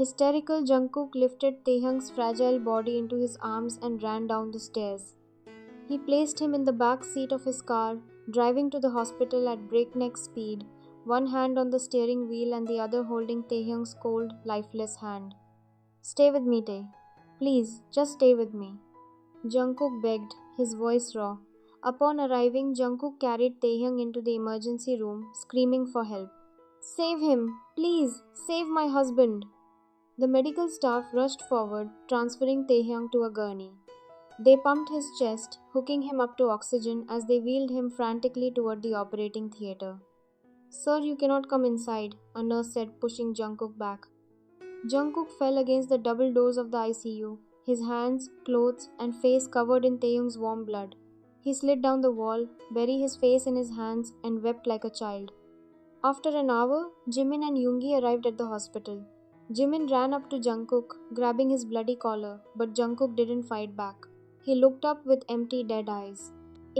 Hysterical, Jungkook lifted Taehyung's fragile body into his arms and ran down the stairs. He placed him in the back seat of his car, driving to the hospital at breakneck speed, one hand on the steering wheel and the other holding Taehyung's cold, lifeless hand. "Stay with me, Tae. Please, just stay with me," Jungkook begged, his voice raw. Upon arriving, Jungkook carried Taehyung into the emergency room, screaming for help. "Save him! Please, save my husband!" The medical staff rushed forward, transferring Taehyung to a gurney. They pumped his chest, hooking him up to oxygen as they wheeled him frantically toward the operating theater. "Sir, you cannot come inside," a nurse said, pushing Jungkook back. Jungkook fell against the double doors of the ICU, his hands, clothes, and face covered in Taehyung's warm blood. He slid down the wall, buried his face in his hands, and wept like a child. After an hour, Jimin and Yoongi arrived at the hospital. Jimin ran up to Jungkook, grabbing his bloody collar, but Jungkook didn't fight back. He looked up with empty, dead eyes.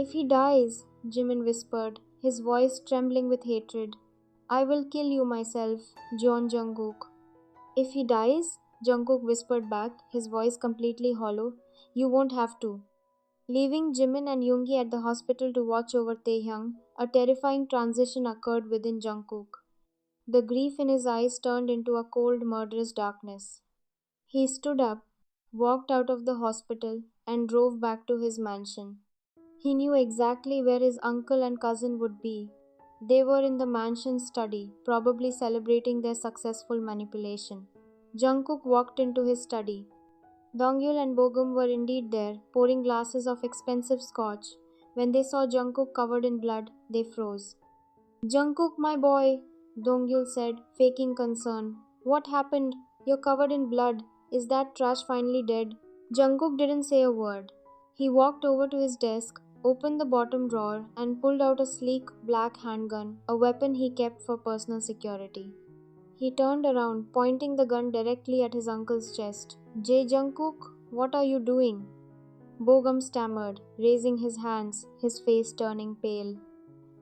"If he dies," Jimin whispered, his voice trembling with hatred, "I will kill you myself, Jeon Jungkook." "If he dies," Jungkook whispered back, his voice completely hollow, "you won't have to." Leaving Jimin and Yoongi at the hospital to watch over Taehyung, a terrifying transition occurred within Jungkook. The grief in his eyes turned into a cold, murderous darkness. He stood up, walked out of the hospital, and drove back to his mansion. He knew exactly where his uncle and cousin would be. They were in the mansion's study, probably celebrating their successful manipulation. Jungkook walked into his study. Dongyul and Bogum were indeed there, pouring glasses of expensive scotch. When they saw Jungkook covered in blood, they froze. "Jungkook, my boy," Dongyul said, faking concern. "What happened? You're covered in blood. Is that trash finally dead?" Jungkook didn't say a word. He walked over to his desk, opened the bottom drawer, and pulled out a sleek black handgun, a weapon he kept for personal security. He turned around, pointing the gun directly at his uncle's chest. "Jae Jungkook, what are you doing?" Bogum stammered, raising his hands, his face turning pale.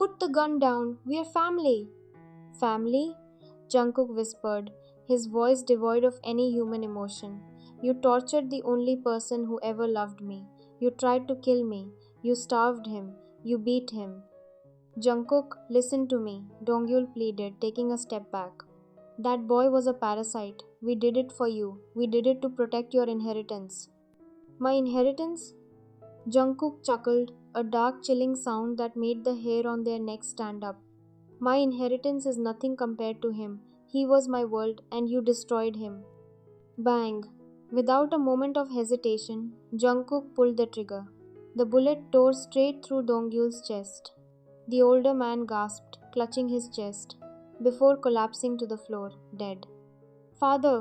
"Put the gun down. We're family." "Family?" Jungkook whispered, his voice devoid of any human emotion. "You tortured the only person who ever loved me. You tried to kill me. You starved him. You beat him." "Jungkook, listen to me," Dongyul pleaded, taking a step back. "That boy was a parasite. We did it for you. We did it to protect your inheritance." "My inheritance?" Jungkook chuckled, a dark chilling sound that made the hair on their necks stand up. "My inheritance is nothing compared to him. He was my world and you destroyed him." Bang! Without a moment of hesitation, Jungkook pulled the trigger. The bullet tore straight through Dongyul's chest. The older man gasped, clutching his chest, before collapsing to the floor, dead. "Father!"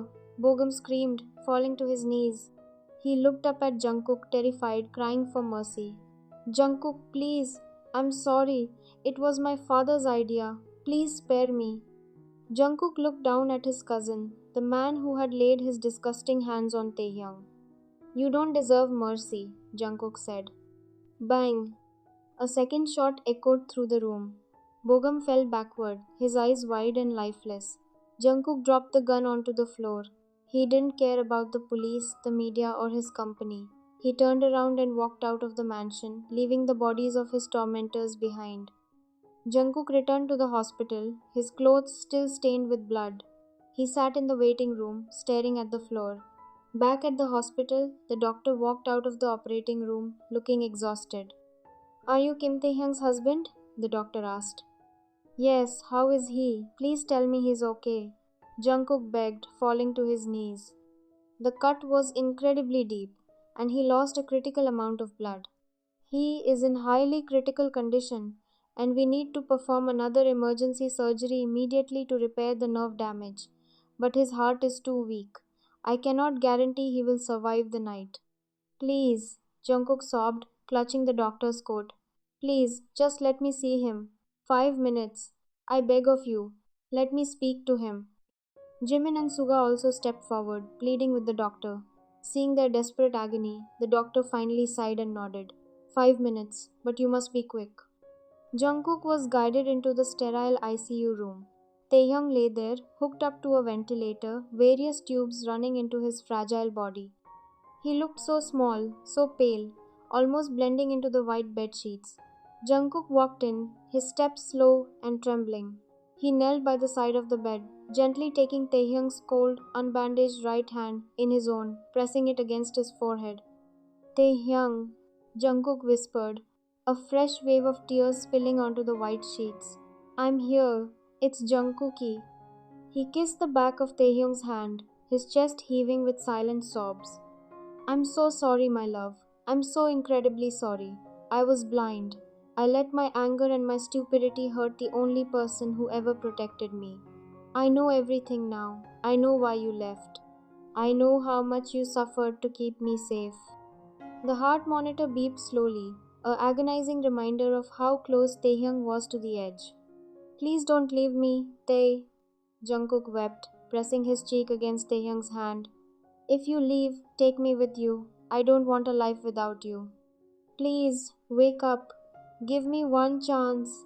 Bogum screamed, falling to his knees. He looked up at Jungkook, terrified, crying for mercy. "Jungkook, please! I'm sorry. It was my father's idea. Please spare me." Jungkook looked down at his cousin, the man who had laid his disgusting hands on Taehyung. "You don't deserve mercy," Jungkook said. Bang! A second shot echoed through the room. Bogum fell backward, his eyes wide and lifeless. Jungkook dropped the gun onto the floor. He didn't care about the police, the media, or his company. He turned around and walked out of the mansion, leaving the bodies of his tormentors behind. Jungkook returned to the hospital, his clothes still stained with blood. He sat in the waiting room, staring at the floor. Back at the hospital, the doctor walked out of the operating room, looking exhausted. "Are you Kim Taehyung's husband?" the doctor asked. "Yes, how is he? Please tell me he's okay," Jungkook begged, falling to his knees. The cut was incredibly deep, and he lost a critical amount of blood. "He is in highly critical condition, and we need to perform another emergency surgery immediately to repair the nerve damage. But his heart is too weak. I cannot guarantee he will survive the night." "Please," Jungkook sobbed, clutching the doctor's coat. "Please, just let me see him. 5 minutes. I beg of you. Let me speak to him." Jimin and Suga also stepped forward, pleading with the doctor. Seeing their desperate agony, the doctor finally sighed and nodded. 5 minutes, but you must be quick." Jungkook was guided into the sterile ICU room. Taehyung lay there, hooked up to a ventilator, various tubes running into his fragile body. He looked so small, so pale, almost blending into the white bed sheets. Jungkook walked in, his steps slow and trembling. He knelt by the side of the bed, gently taking Taehyung's cold, unbandaged right hand in his own, pressing it against his forehead. Taehyung, Jungkook whispered, a fresh wave of tears spilling onto the white sheets. I'm here. It's Jungkooky. He kissed the back of Taehyung's hand, his chest heaving with silent sobs. I'm so sorry, my love. I'm so incredibly sorry. I was blind. I let my anger and my stupidity hurt the only person who ever protected me. I know everything now. I know why you left. I know how much you suffered to keep me safe. The heart monitor beeped slowly, a agonizing reminder of how close Taehyung was to the edge. Please don't leave me, Tae, Jungkook wept, pressing his cheek against Taehyung's hand. If you leave, take me with you. I don't want a life without you. Please, wake up. Give me one chance.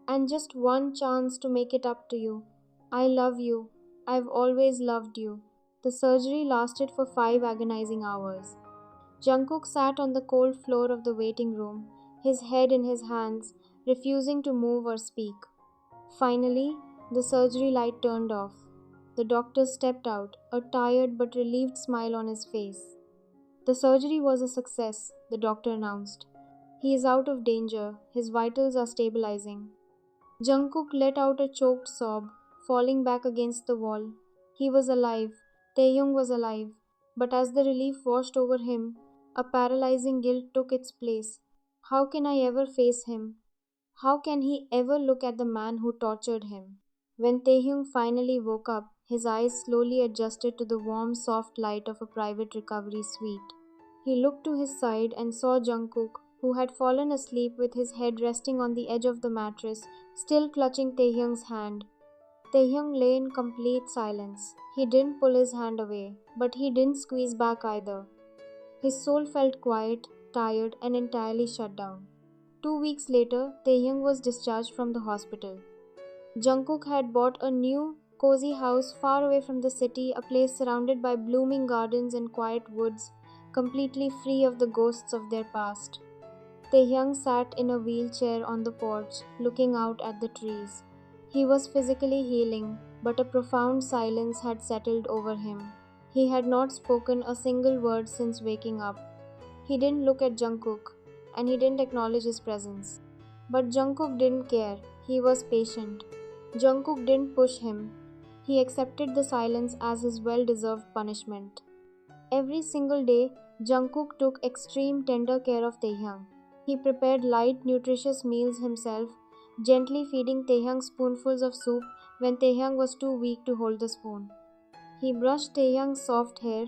And just one chance to make it up to you. I love you. I've always loved you. The surgery lasted for 5 agonizing hours. Jungkook sat on the cold floor of the waiting room, his head in his hands, refusing to move or speak. Finally, the surgery light turned off. The doctor stepped out, a tired but relieved smile on his face. The surgery was a success, the doctor announced. He is out of danger, his vitals are stabilizing. Jungkook let out a choked sob, falling back against the wall. He was alive, Taehyung was alive, but as the relief washed over him, a paralyzing guilt took its place. How can I ever face him? How can he ever look at the man who tortured him? When Taehyung finally woke up, his eyes slowly adjusted to the warm, soft light of a private recovery suite. He looked to his side and saw Jungkook, who had fallen asleep with his head resting on the edge of the mattress, still clutching Taehyung's hand. Taehyung lay in complete silence. He didn't pull his hand away, but he didn't squeeze back either. His soul felt quiet, tired, and entirely shut down. 2 weeks later, Taehyung was discharged from the hospital. Jungkook had bought a new, cozy house far away from the city, a place surrounded by blooming gardens and quiet woods, completely free of the ghosts of their past. Taehyung sat in a wheelchair on the porch, looking out at the trees. He was physically healing, but a profound silence had settled over him. He had not spoken a single word since waking up. He didn't look at Jungkook, and he didn't acknowledge his presence. But Jungkook didn't care. He was patient. Jungkook didn't push him. He accepted the silence as his well-deserved punishment. Every single day, Jungkook took extreme tender care of Taehyung. He prepared light, nutritious meals himself, gently feeding Taehyung spoonfuls of soup when Taehyung was too weak to hold the spoon. He brushed Taehyung's soft hair,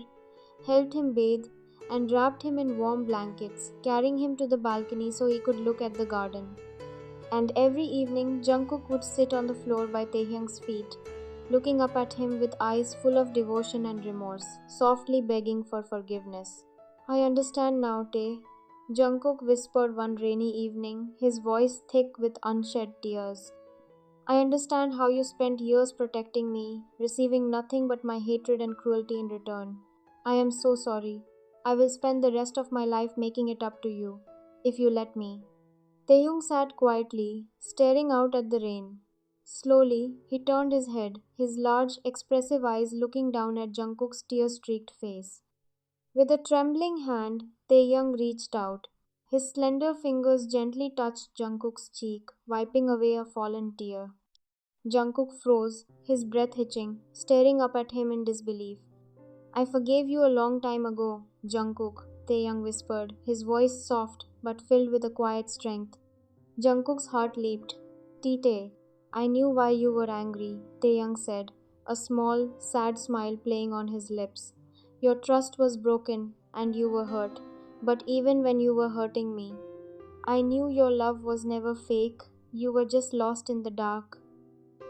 helped him bathe, and wrapped him in warm blankets, carrying him to the balcony so he could look at the garden. And every evening, Jungkook would sit on the floor by Taehyung's feet, looking up at him with eyes full of devotion and remorse, softly begging for forgiveness. I understand now, Tae, Jungkook whispered one rainy evening, his voice thick with unshed tears. I understand how you spent years protecting me, receiving nothing but my hatred and cruelty in return. I am so sorry. I will spend the rest of my life making it up to you, if you let me. Taehyung sat quietly, staring out at the rain. Slowly, he turned his head, his large, expressive eyes looking down at Jungkook's tear-streaked face. With a trembling hand, Taehyung reached out. His slender fingers gently touched Jungkook's cheek, wiping away a fallen tear. Jungkook froze, his breath hitching, staring up at him in disbelief. I forgave you a long time ago, Jungkook, Taehyung whispered, his voice soft but filled with a quiet strength. Jungkook's heart leaped. Tite, I knew why you were angry, Taehyung said, a small, sad smile playing on his lips. Your trust was broken and you were hurt, but even when you were hurting me, I knew your love was never fake, you were just lost in the dark.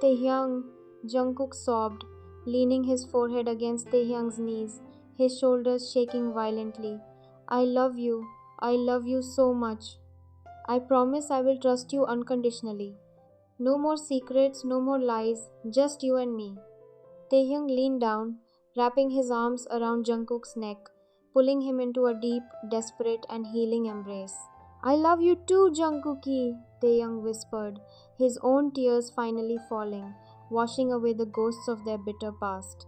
Taehyung, Jungkook sobbed, leaning his forehead against Taehyung's knees, his shoulders shaking violently. I love you so much. I promise I will trust you unconditionally. No more secrets, no more lies, just you and me. Taehyung leaned down, wrapping his arms around Jungkook's neck, pulling him into a deep, desperate, and healing embrace. I love you too, Jungkookie, Taehyung whispered, his own tears finally falling, washing away the ghosts of their bitter past.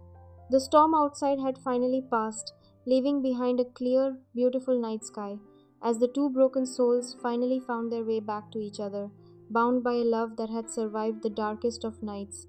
The storm outside had finally passed, leaving behind a clear, beautiful night sky, as the two broken souls finally found their way back to each other, bound by a love that had survived the darkest of nights